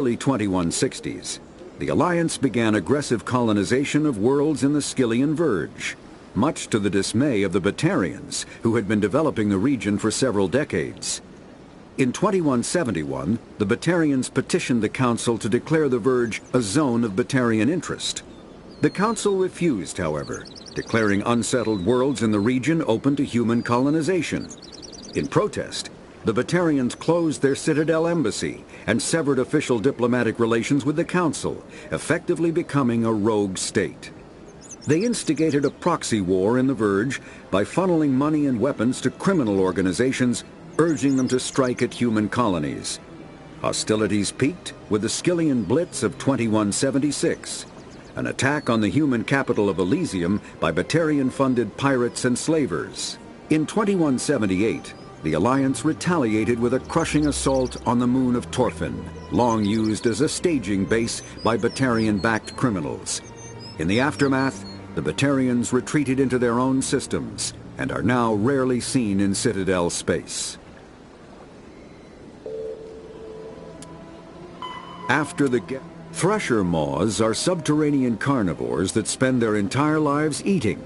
early 2160s, the Alliance began aggressive colonization of worlds in the Skyllian Verge, much to the dismay of the Batarians, who had been developing the region for several decades. In 2171, the Batarians petitioned the Council to declare the Verge a zone of Batarian interest. The Council refused, however, declaring unsettled worlds in the region open to human colonization. In protest, the Batarians closed their Citadel embassy and severed official diplomatic relations with the Council, effectively becoming a rogue state. They instigated a proxy war in the Verge by funneling money and weapons to criminal organizations, urging them to strike at human colonies. Hostilities peaked with the Skyllian Blitz of 2176, an attack on the human capital of Elysium by Batarian-funded pirates and slavers. In 2178, the Alliance retaliated with a crushing assault on the moon of Torfin, long used as a staging base by Batarian-backed criminals. In the aftermath, the Batarians retreated into their own systems and are now rarely seen in Citadel space. After the Thresher moths are subterranean carnivores that spend their entire lives eating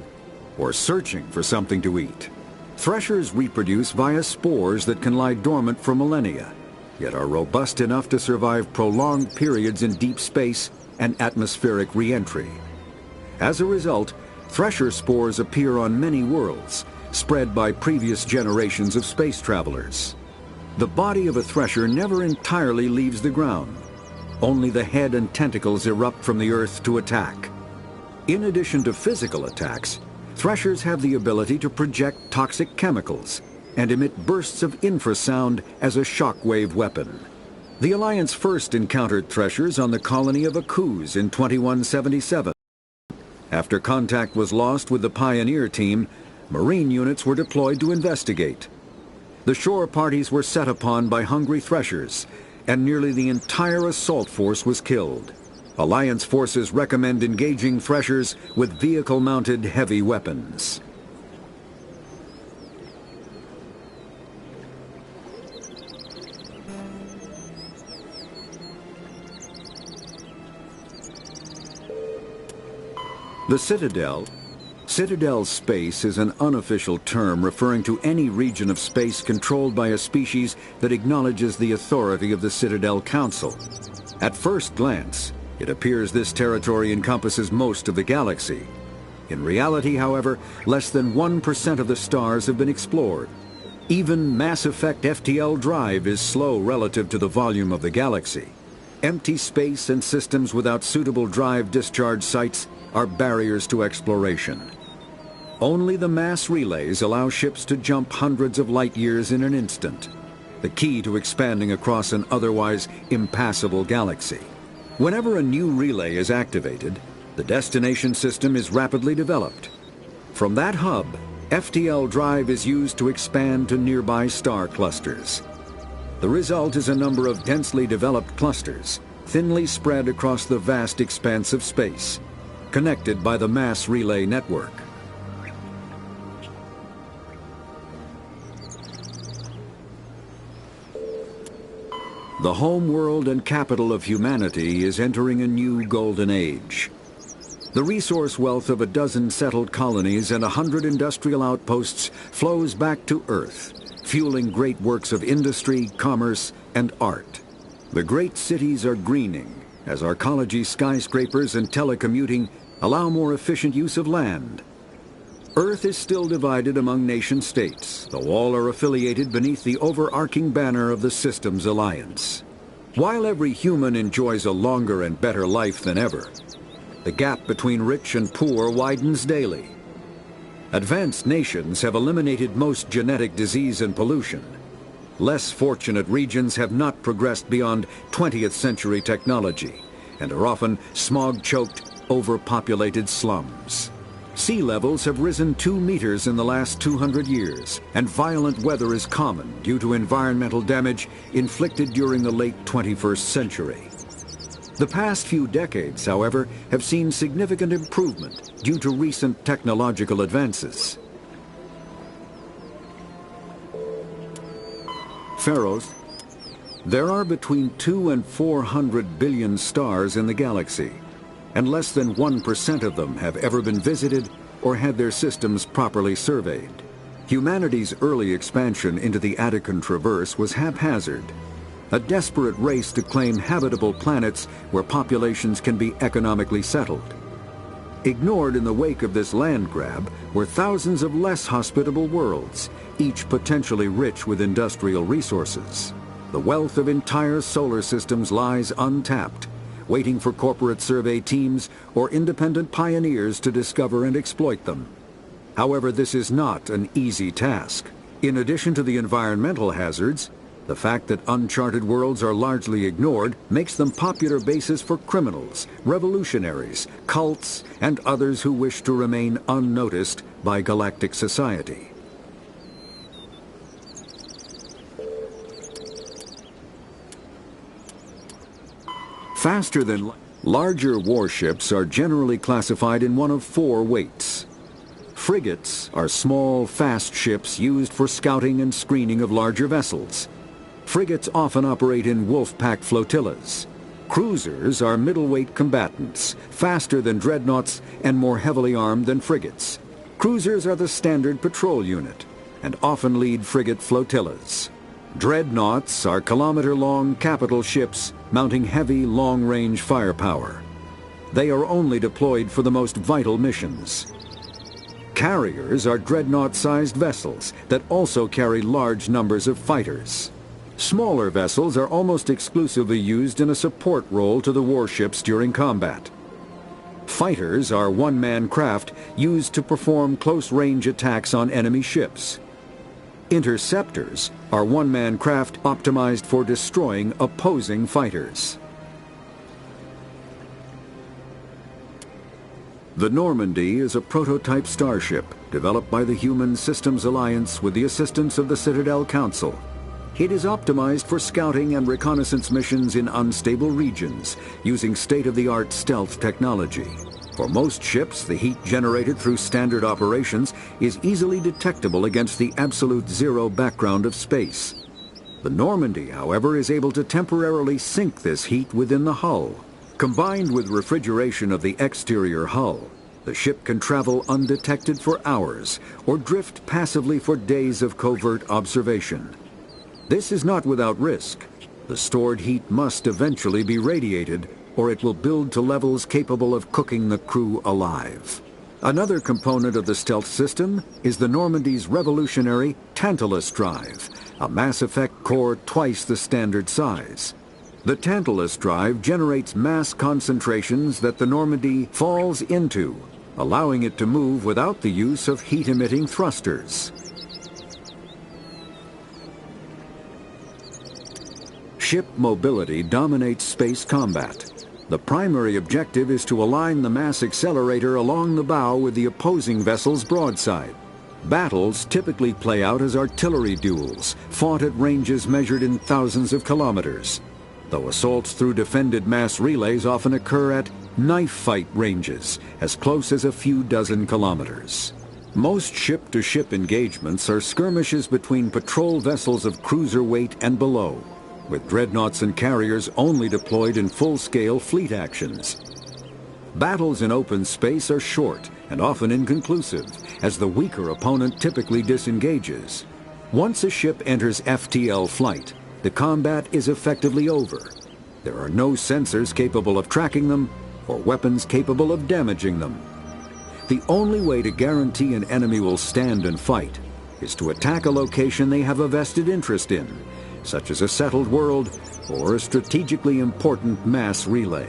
or searching for something to eat. Threshers reproduce via spores that can lie dormant for millennia, yet are robust enough to survive prolonged periods in deep space and atmospheric re-entry. As a result, thresher spores appear on many worlds, spread by previous generations of space travelers. The body of a thresher never entirely leaves the ground. Only the head and tentacles erupt from the Earth to attack. In addition to physical attacks, threshers have the ability to project toxic chemicals and emit bursts of infrasound as a shockwave weapon. The Alliance first encountered threshers on the colony of Akuz in 2177. After contact was lost with the Pioneer team, Marine units were deployed to investigate. The shore parties were set upon by hungry threshers, and nearly the entire assault force was killed. Alliance forces recommend engaging threshers with vehicle-mounted heavy weapons. The Citadel. Citadel space is an unofficial term referring to any region of space controlled by a species that acknowledges the authority of the Citadel Council. At first glance, it appears this territory encompasses most of the galaxy. In reality, however, less than 1% of the stars have been explored. Even Mass Effect FTL Drive is slow relative to the volume of the galaxy. Empty space and systems without suitable drive discharge sites are barriers to exploration. Only the mass relays allow ships to jump hundreds of light years in an instant, the key to expanding across an otherwise impassable galaxy. Whenever a new relay is activated, the destination system is rapidly developed. From that hub, FTL Drive is used to expand to nearby star clusters. The result is a number of densely developed clusters, thinly spread across the vast expanse of space, connected by the mass relay network. The home world and capital of humanity is entering a new golden age. The resource wealth of a dozen settled colonies and 100 industrial outposts flows back to Earth, fueling great works of industry, commerce, and art. The great cities are greening as arcology skyscrapers and telecommuting allow more efficient use of land. Earth is still divided among nation-states, though all are affiliated beneath the overarching banner of the Systems Alliance. While every human enjoys a longer and better life than ever, the gap between rich and poor widens daily. Advanced nations have eliminated most genetic disease and pollution. Less fortunate regions have not progressed beyond 20th century technology and are often smog-choked, overpopulated slums. Sea levels have risen 2 meters in the last 200 years, and violent weather is common due to environmental damage inflicted during the late 21st century. The past few decades, however, have seen significant improvement due to recent technological advances. Pharaohs. There are between 2 and 400 billion stars in the galaxy, and less than 1% of them have ever been visited or had their systems properly surveyed. Humanity's early expansion into the Attican Traverse was haphazard, a desperate race to claim habitable planets where populations can be economically settled. Ignored in the wake of this land grab were thousands of less hospitable worlds, each potentially rich with industrial resources. The wealth of entire solar systems lies untapped, waiting for corporate survey teams or independent pioneers to discover and exploit them. However, this is not an easy task. In addition to the environmental hazards, the fact that uncharted worlds are largely ignored makes them popular bases for criminals, revolutionaries, cults, and others who wish to remain unnoticed by galactic society. Faster than larger warships are generally classified in one of 4 weights. Frigates are small, fast ships used for scouting and screening of larger vessels. Frigates often operate in wolf pack flotillas. Cruisers are middleweight combatants, faster than dreadnoughts and more heavily armed than frigates. Cruisers are the standard patrol unit and often lead frigate flotillas. Dreadnoughts are kilometer-long capital ships mounting heavy, long-range firepower. They are only deployed for the most vital missions. Carriers are dreadnought-sized vessels that also carry large numbers of fighters. Smaller vessels are almost exclusively used in a support role to the warships during combat. Fighters are one-man craft used to perform close-range attacks on enemy ships. Interceptors are one-man craft optimized for destroying opposing fighters. The Normandy is a prototype starship developed by the Human Systems Alliance with the assistance of the Citadel Council. It is optimized for scouting and reconnaissance missions in unstable regions using state-of-the-art stealth technology. For most ships, the heat generated through standard operations is easily detectable against the absolute zero background of space. The Normandy, however, is able to temporarily sink this heat within the hull. Combined with refrigeration of the exterior hull, the ship can travel undetected for hours or drift passively for days of covert observation. This is not without risk. The stored heat must eventually be radiated, or it will build to levels capable of cooking the crew alive. Another component of the stealth system is the Normandy's revolutionary Tantalus drive, a Mass Effect core twice the standard size. The Tantalus drive generates mass concentrations that the Normandy falls into, allowing it to move without the use of heat-emitting thrusters. Ship mobility dominates space combat. The primary objective is to align the mass accelerator along the bow with the opposing vessel's broadside. Battles typically play out as artillery duels, fought at ranges measured in thousands of kilometers, though assaults through defended mass relays often occur at knife fight ranges, as close as a few dozen kilometers. Most ship-to-ship engagements are skirmishes between patrol vessels of cruiser weight and below, with dreadnoughts and carriers only deployed in full-scale fleet actions. Battles in open space are short and often inconclusive, as the weaker opponent typically disengages. Once a ship enters FTL flight, the combat is effectively over. There are no sensors capable of tracking them or weapons capable of damaging them. The only way to guarantee an enemy will stand and fight is to attack a location they have a vested interest in, such as a settled world or a strategically important mass relay.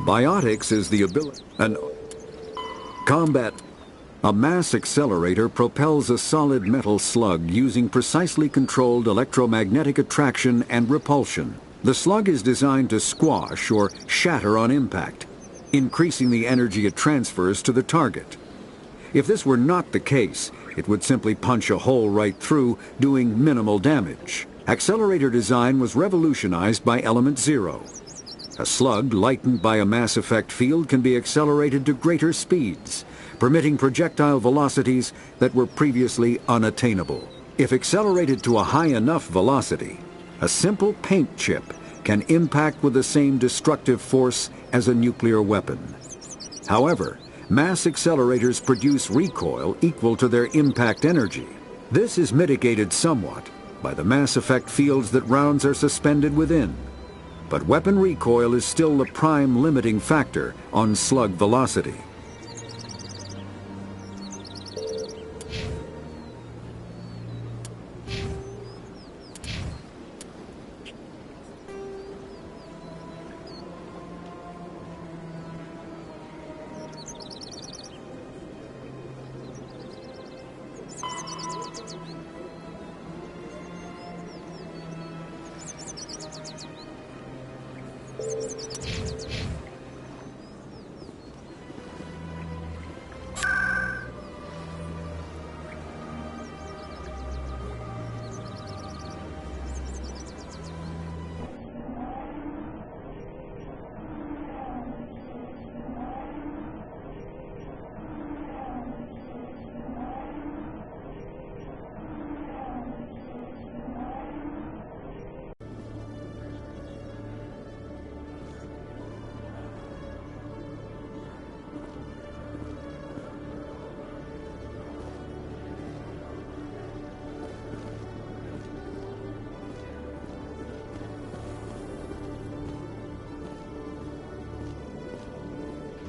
Biotics is the ability and combat. A mass accelerator propels a solid metal slug using precisely controlled electromagnetic attraction and repulsion. The slug is designed to squash or shatter on impact, increasing the energy it transfers to the target. If this were not the case, it would simply punch a hole right through, doing minimal damage. Accelerator design was revolutionized by Element Zero. A slug lightened by a mass effect field can be accelerated to greater speeds, permitting projectile velocities that were previously unattainable. If accelerated to a high enough velocity, a simple paint chip can impact with the same destructive force as a nuclear weapon. However, mass accelerators produce recoil equal to their impact energy. This is mitigated somewhat by the mass effect fields that rounds are suspended within. But weapon recoil is still the prime limiting factor on slug velocity.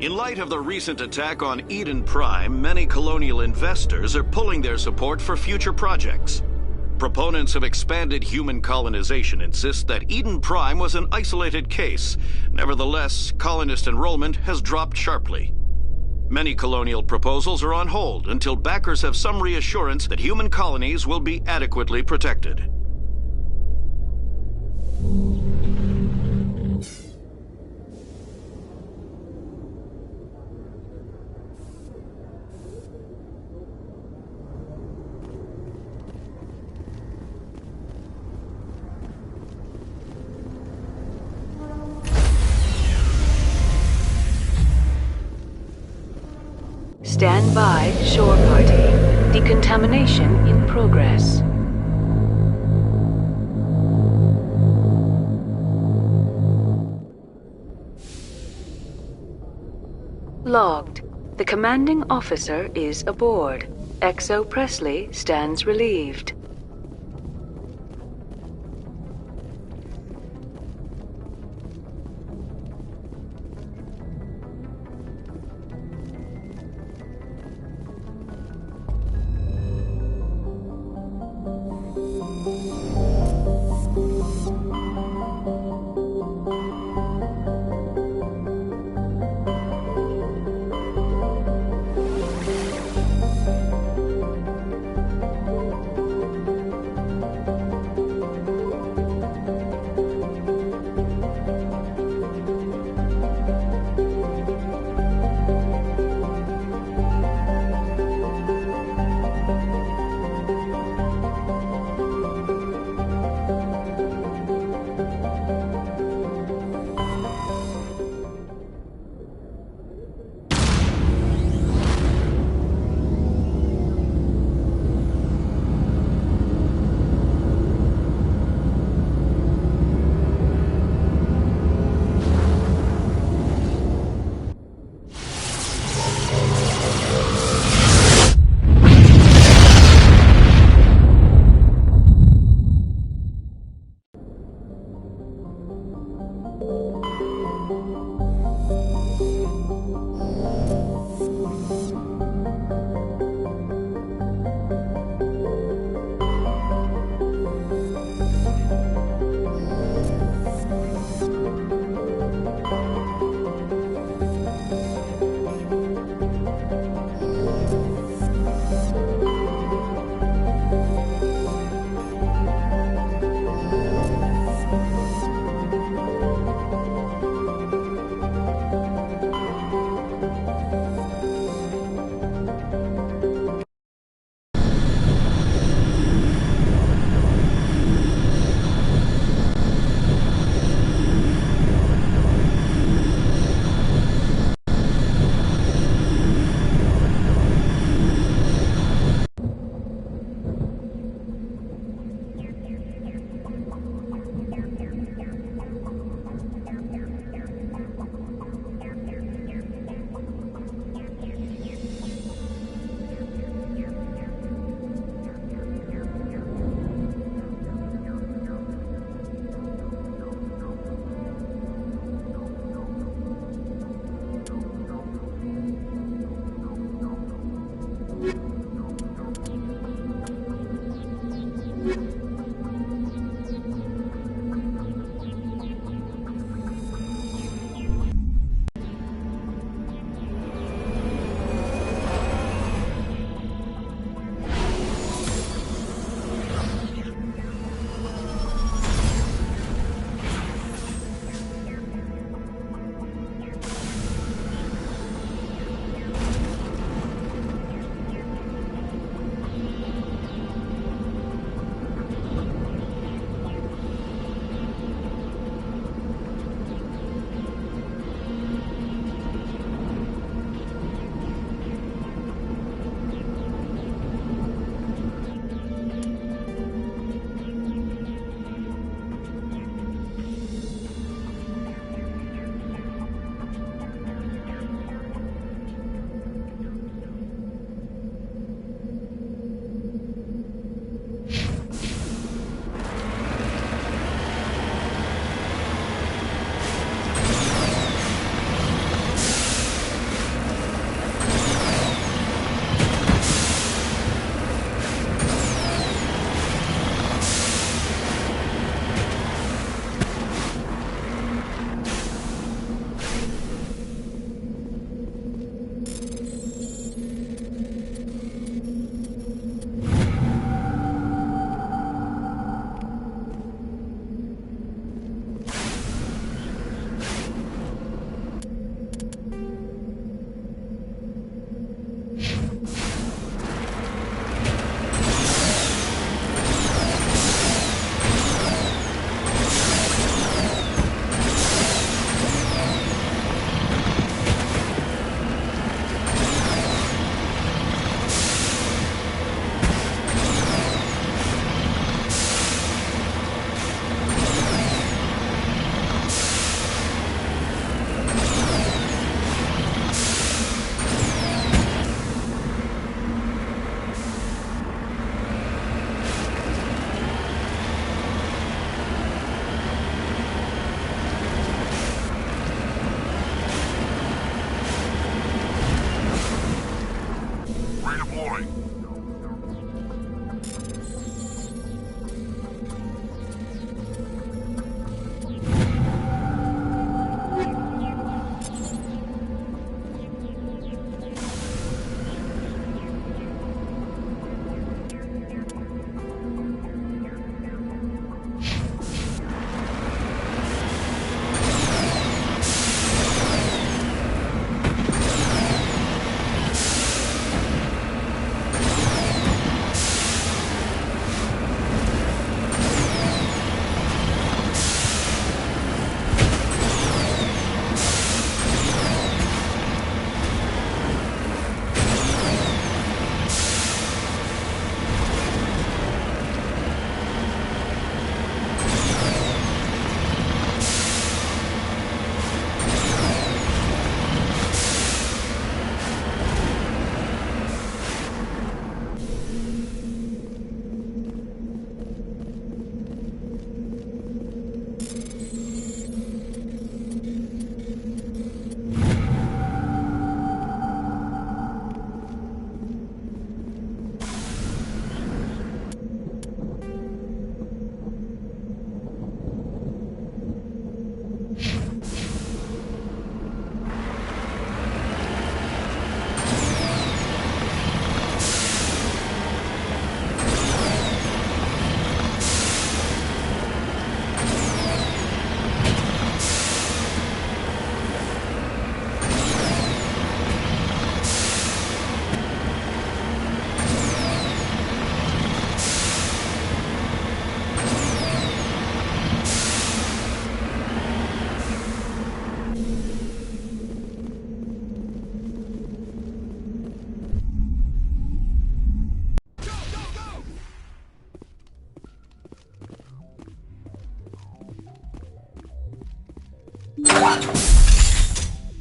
In light of the recent attack on Eden Prime, many colonial investors are pulling their support for future projects. Proponents of expanded human colonization insist that Eden Prime was an isolated case. Nevertheless, colonist enrollment has dropped sharply. Many colonial proposals are on hold until backers have some reassurance that human colonies will be adequately protected. Stand by, shore party. Decontamination in progress. Logged. The commanding officer is aboard. XO Presley stands relieved.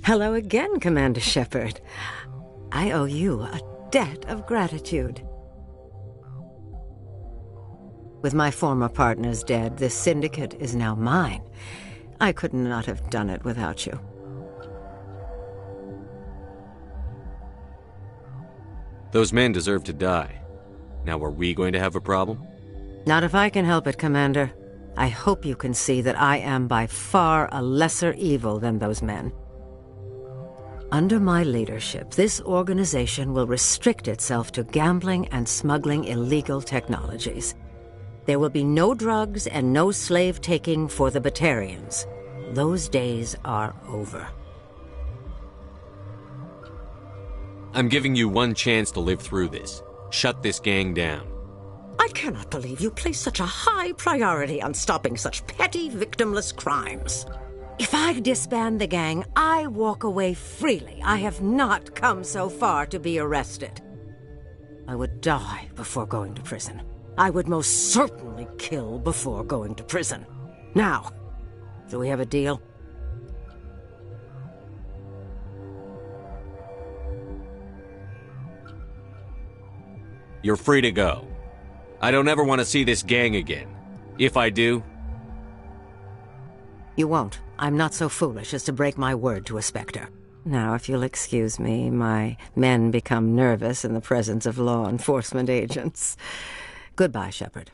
Hello again, Commander Shepard. I owe you a debt of gratitude. With my former partners dead, this syndicate is now mine. I could not have done it without you. Those men deserve to die. Now, are we going to have a problem? Not if I can help it, Commander. I hope you can see that I am by far a lesser evil than those men. Under my leadership, this organization will restrict itself to gambling and smuggling illegal technologies. There will be no drugs and no slave-taking for the Batarians. Those days are over. I'm giving you one chance to live through this. Shut this gang down. I cannot believe you place such a high priority on stopping such petty, victimless crimes. If I disband the gang, I walk away freely. I have not come so far to be arrested. I would die before going to prison. I would most certainly kill before going to prison. Now, do we have a deal? You're free to go. I don't ever want to see this gang again. If I do... You won't. I'm not so foolish as to break my word to a Spectre. Now, if you'll excuse me, my men become nervous in the presence of law enforcement agents. Goodbye, Shepard.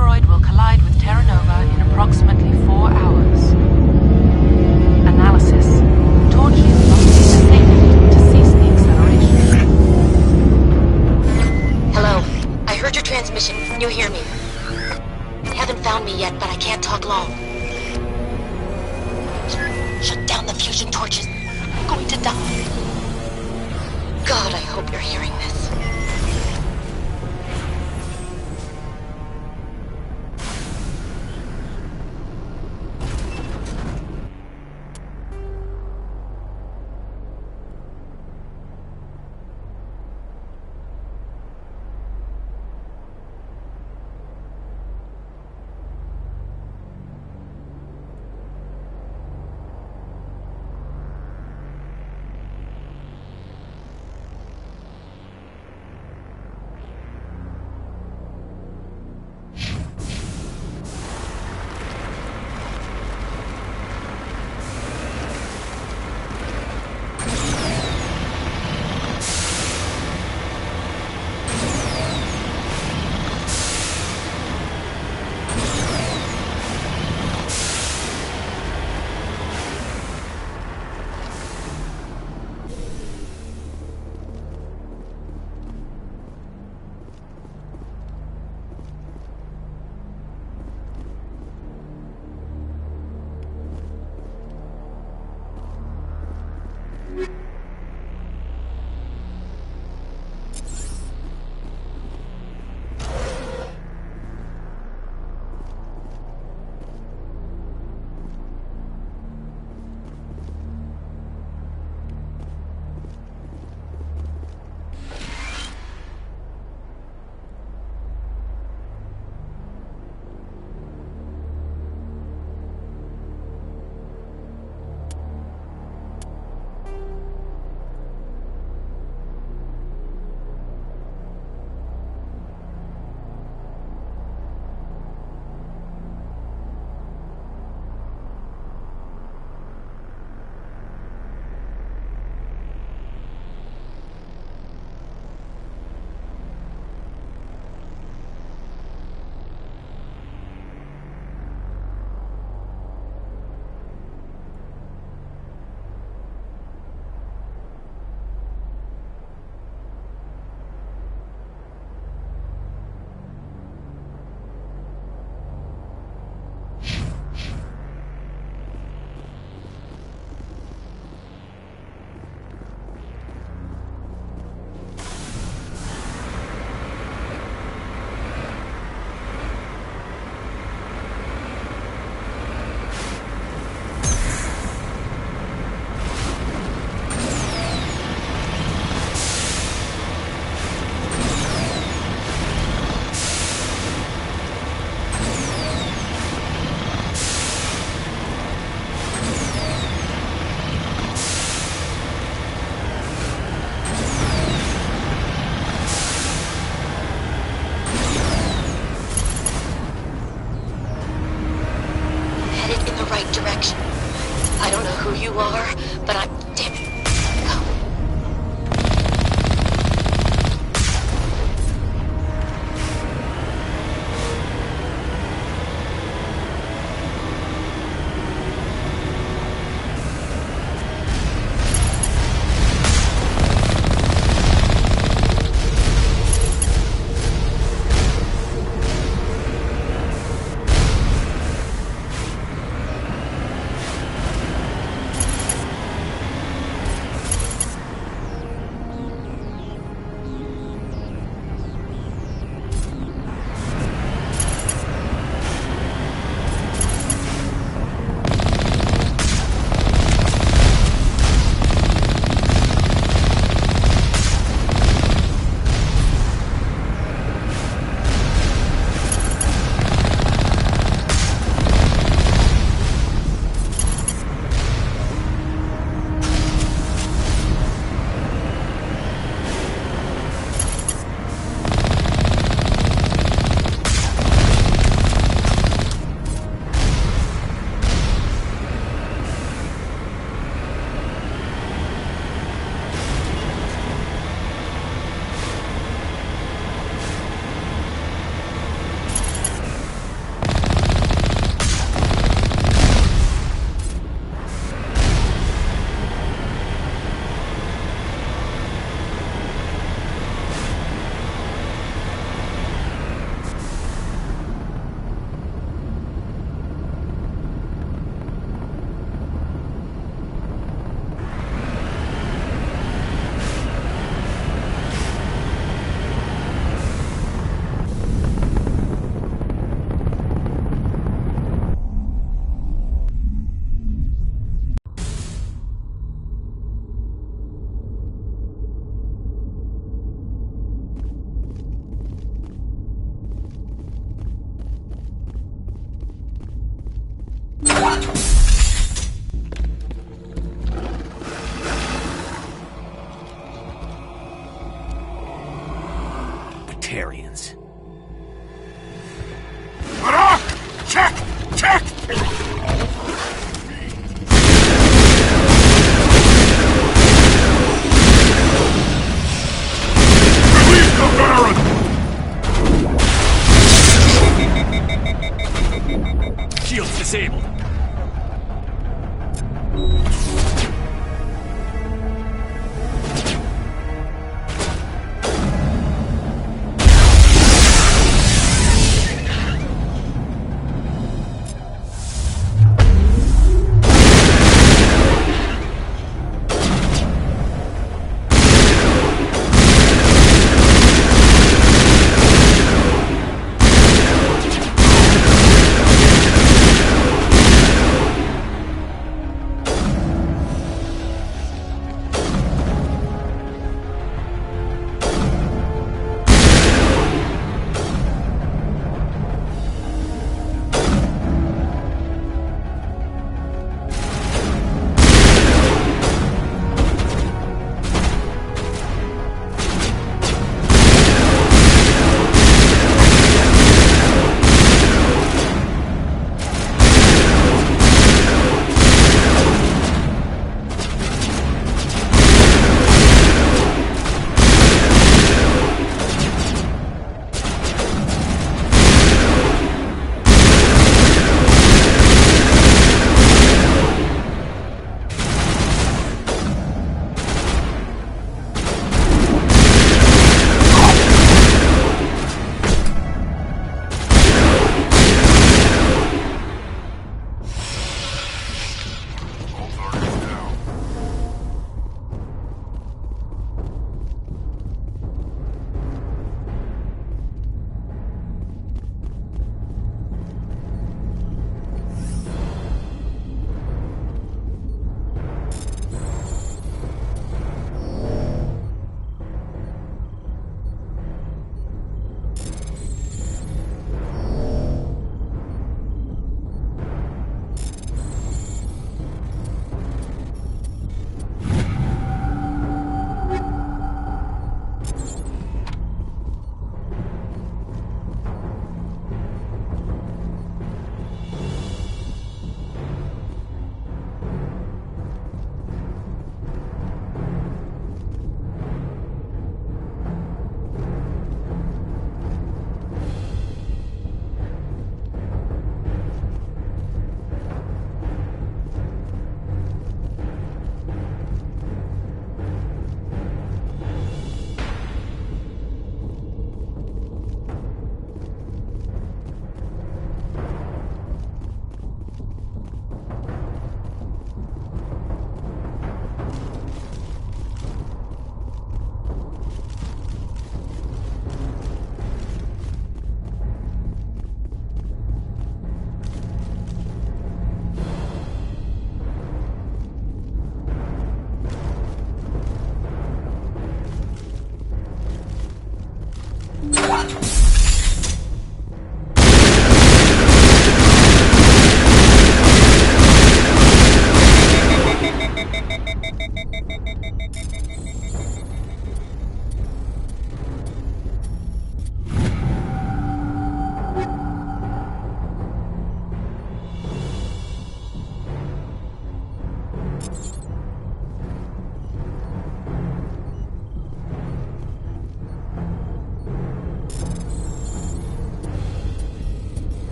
asteroid will collide with Terra Nova in approximately 4 hours. Analysis. Torches must be disabled to cease the acceleration. Hello. I heard your transmission. Can you hear me? Haven't found me yet, but I can't talk long. Shut down the fusion torches. I'm going to die. God, I hope you're hearing this. Direction. I don't know who you are, but I'm... Damn it. Check! Check! Release the Baron! Shield's disabled.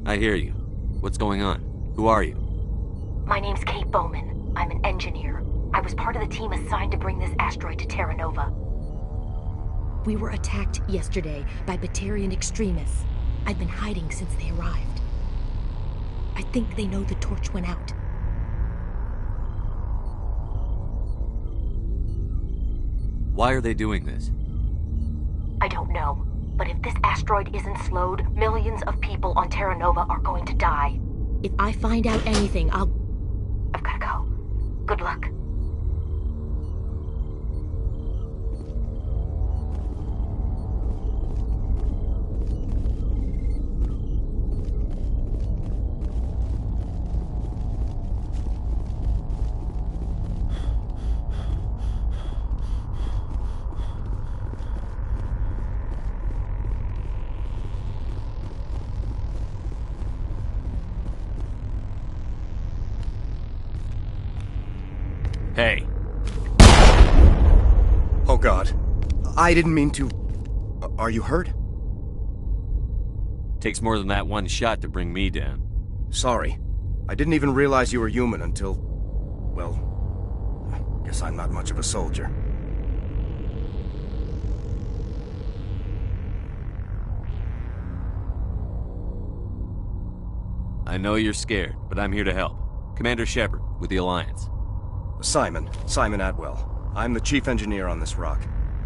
I hear you. What's going on? Who are you? My name's Kate Bowman. I'm an engineer. I was part of the team assigned to bring this asteroid to Terra Nova. We were attacked yesterday by Batarian extremists. I've been hiding since they arrived. I think they know the torch went out. Why are they doing this? I don't know. But if this asteroid isn't slowed, millions of people on Terra Nova are going to die. If I find out anything, I've gotta go. Good luck. God. I didn't mean to... Are you hurt? Takes more than that one shot to bring me down. Sorry. I didn't even realize you were human until... well... guess I'm not much of a soldier. I know you're scared, but I'm here to help. Commander Shepard, with the Alliance. Simon Atwell. I'm the chief engineer on this rock.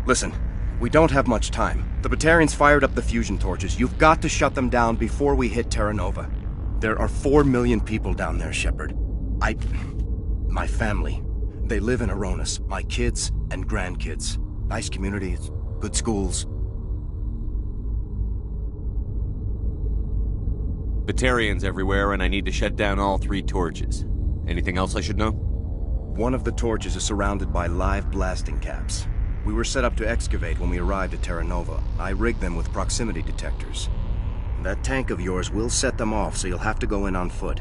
Listen, we don't have much time. The Batarians fired up the fusion torches. You've got to shut them down before we hit Terra Nova. There are 4 million people down there, Shepard. My family. They live in Aronis. My kids and grandkids. Nice communities, good schools. Batarians everywhere, and I need to shut down all 3 torches. Anything else I should know? One of the torches is surrounded by live blasting caps. We were set up to excavate when we arrived at Terra Nova. I rigged them with proximity detectors. That tank of yours will set them off, so you'll have to go in on foot.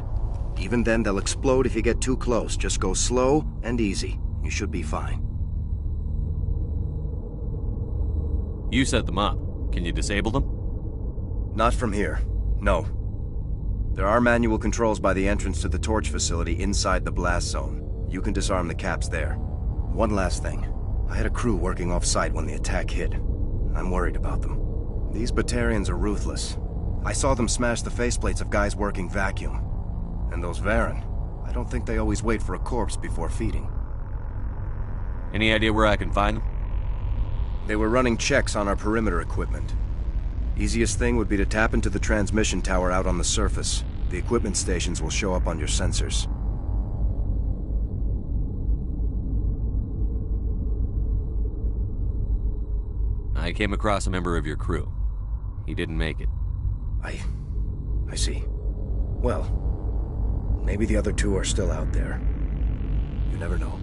Even then, they'll explode if you get too close. Just go slow and easy. You should be fine. You set them up. Can you disable them? Not from here. No. There are manual controls by the entrance to the torch facility inside the blast zone. You can disarm the caps there. One last thing. I had a crew working off-site when the attack hit. I'm worried about them. These Batarians are ruthless. I saw them smash the faceplates of guys working vacuum. And those Varen, I don't think they always wait for a corpse before feeding. Any idea where I can find them? They were running checks on our perimeter equipment. Easiest thing would be to tap into the transmission tower out on the surface. The equipment stations will show up on your sensors. I came across a member of your crew. He didn't make it. I see. Well, maybe the other 2 are still out there. You never know.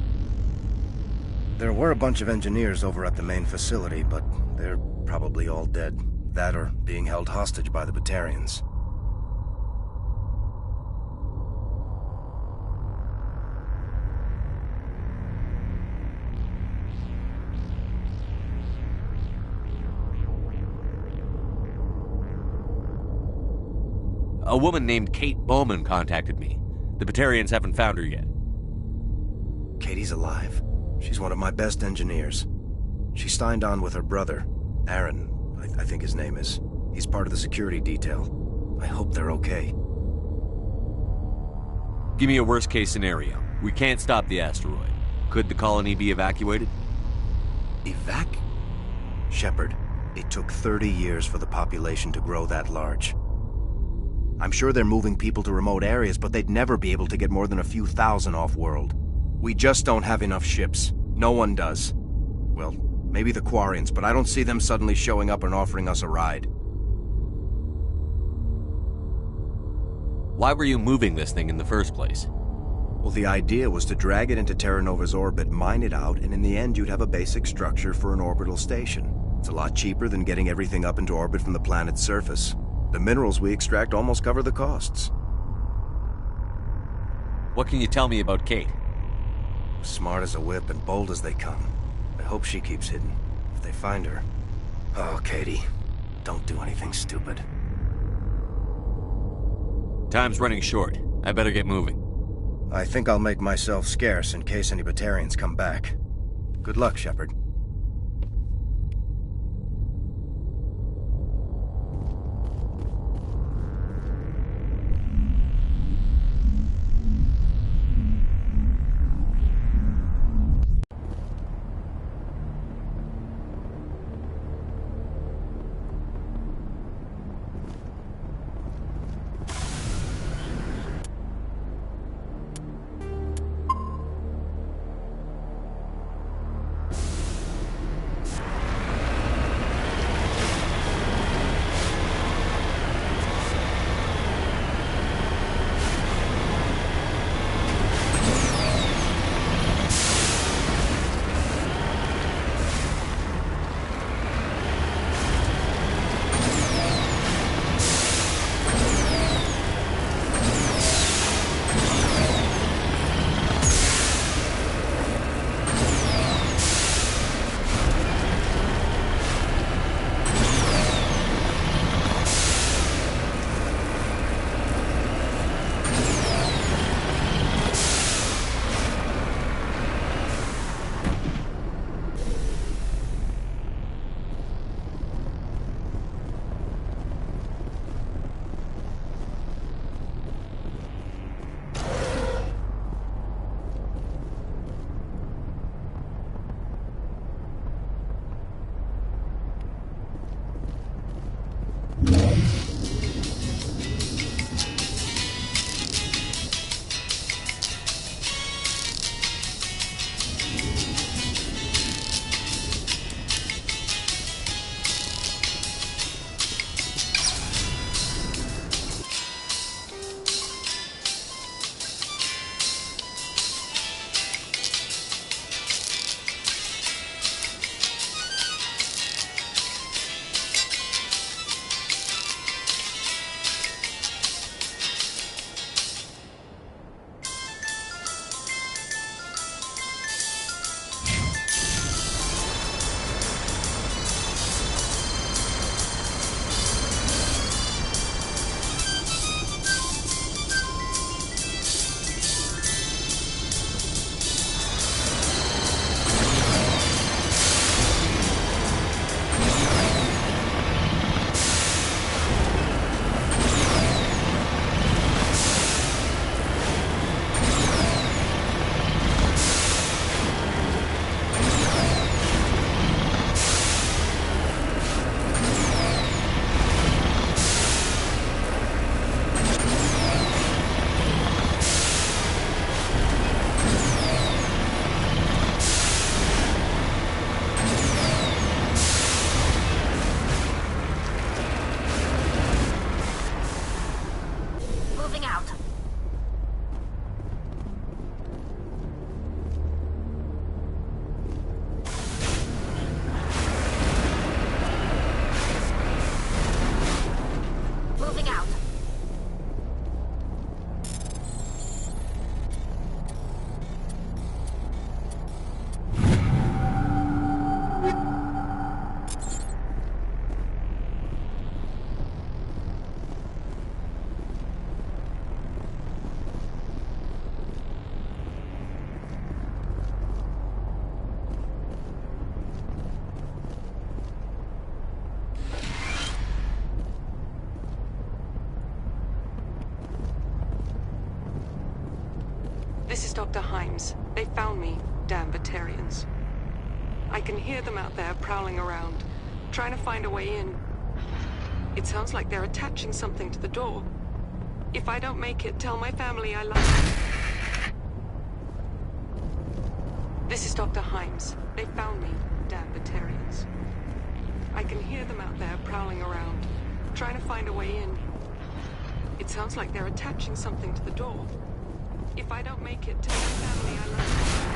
There were a bunch of engineers over at the main facility, but they're probably all dead. That or being held hostage by the Batarians. A woman named Kate Bowman contacted me. The Batarians haven't found her yet. Katie's alive. She's one of my best engineers. She signed on with her brother, Aaron, I think his name is. He's part of the security detail. I hope they're okay. Give me a worst-case scenario. We can't stop the asteroid. Could the colony be evacuated? Shepard, it took 30 years for the population to grow that large. I'm sure they're moving people to remote areas, but they'd never be able to get more than a few thousand off-world. We just don't have enough ships. No one does. Well, maybe the Quarians, but I don't see them suddenly showing up and offering us a ride. Why were you moving this thing in the first place? Well, the idea was to drag it into Terra Nova's orbit, mine it out, and in the end you'd have a basic structure for an orbital station. It's a lot cheaper than getting everything up into orbit from the planet's surface. The minerals we extract almost cover the costs. What can you tell me about Kate? Smart as a whip and bold as they come. I hope she keeps hidden. If they find her... Oh, Katie. Don't do anything stupid. Time's running short. I better get moving. I think I'll make myself scarce in case any Batarians come back. Good luck, Shepard. Dr. Himes. They found me, damn Batarians. I can hear them out there prowling around, trying to find a way in. It sounds like they're attaching something to the door. If I don't make it, tell my family I love them. This is Dr. Himes. They found me, damn Batarians. I can hear them out there prowling around, trying to find a way in. It sounds like they're attaching something to the door. If I don't make it, tell my family I love them.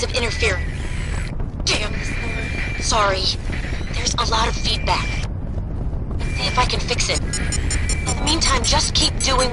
Of interfering. Damn this thing. Sorry. There's a lot of feedback. See if I can fix it. In the meantime, just keep doing...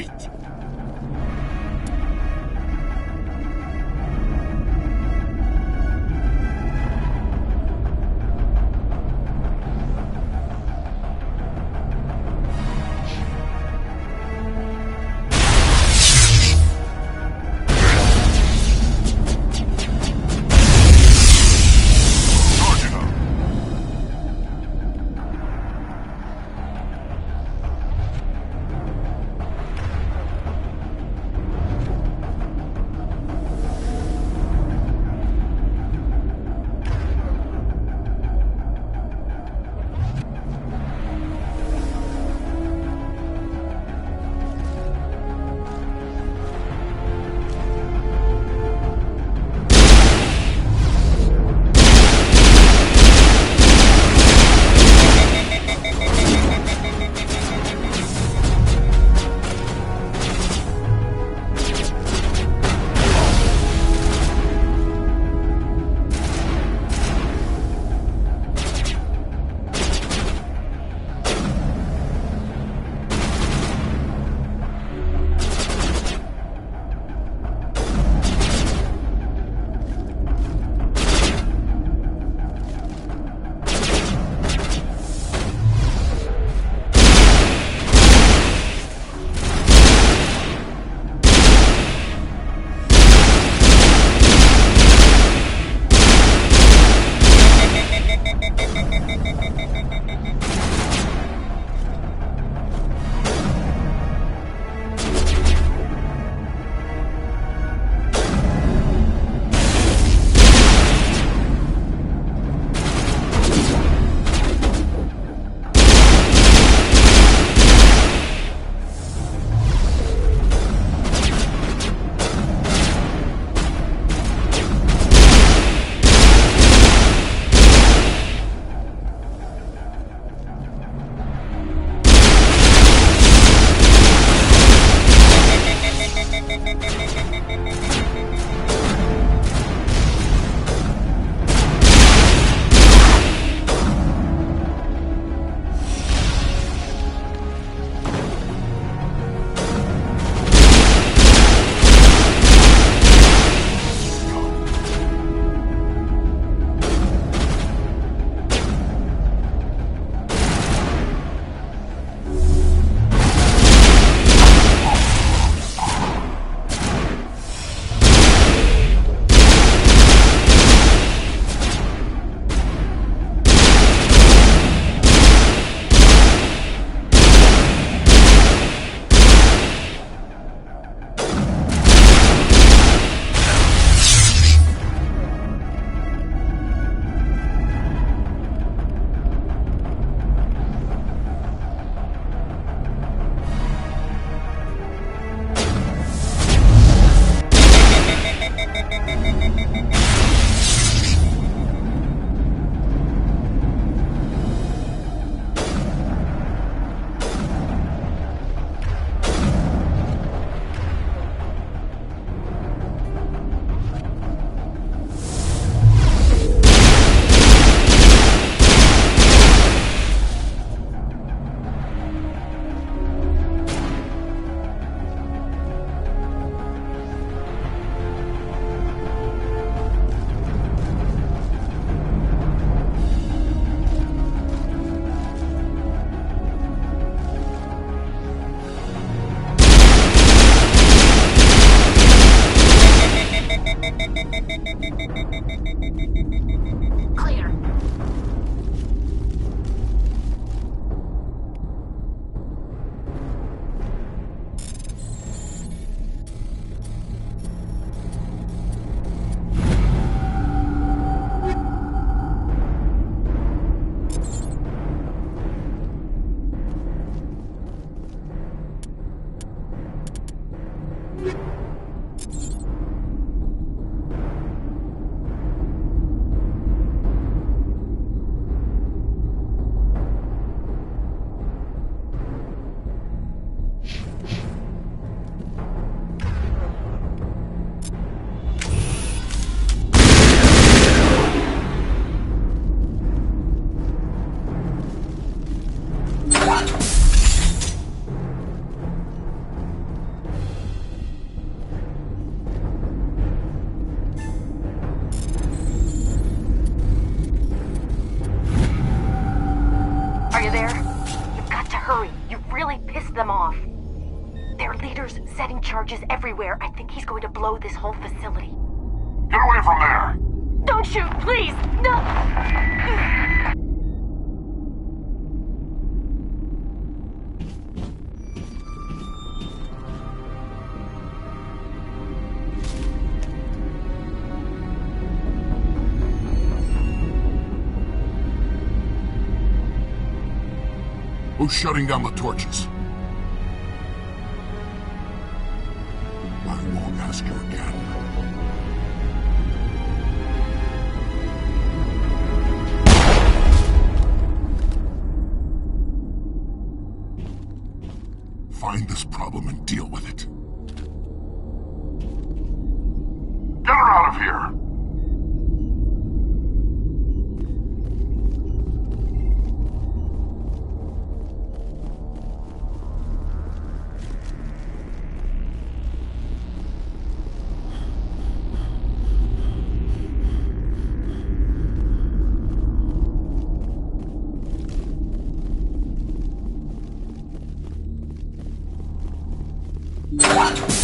feet. setting charges everywhere. I think he's going to blow this whole facility. Get away from there! Don't shoot, please! No! Who's shutting down the torches? I won't ask you again. Find this problem and deal with it. Get her out of here! What?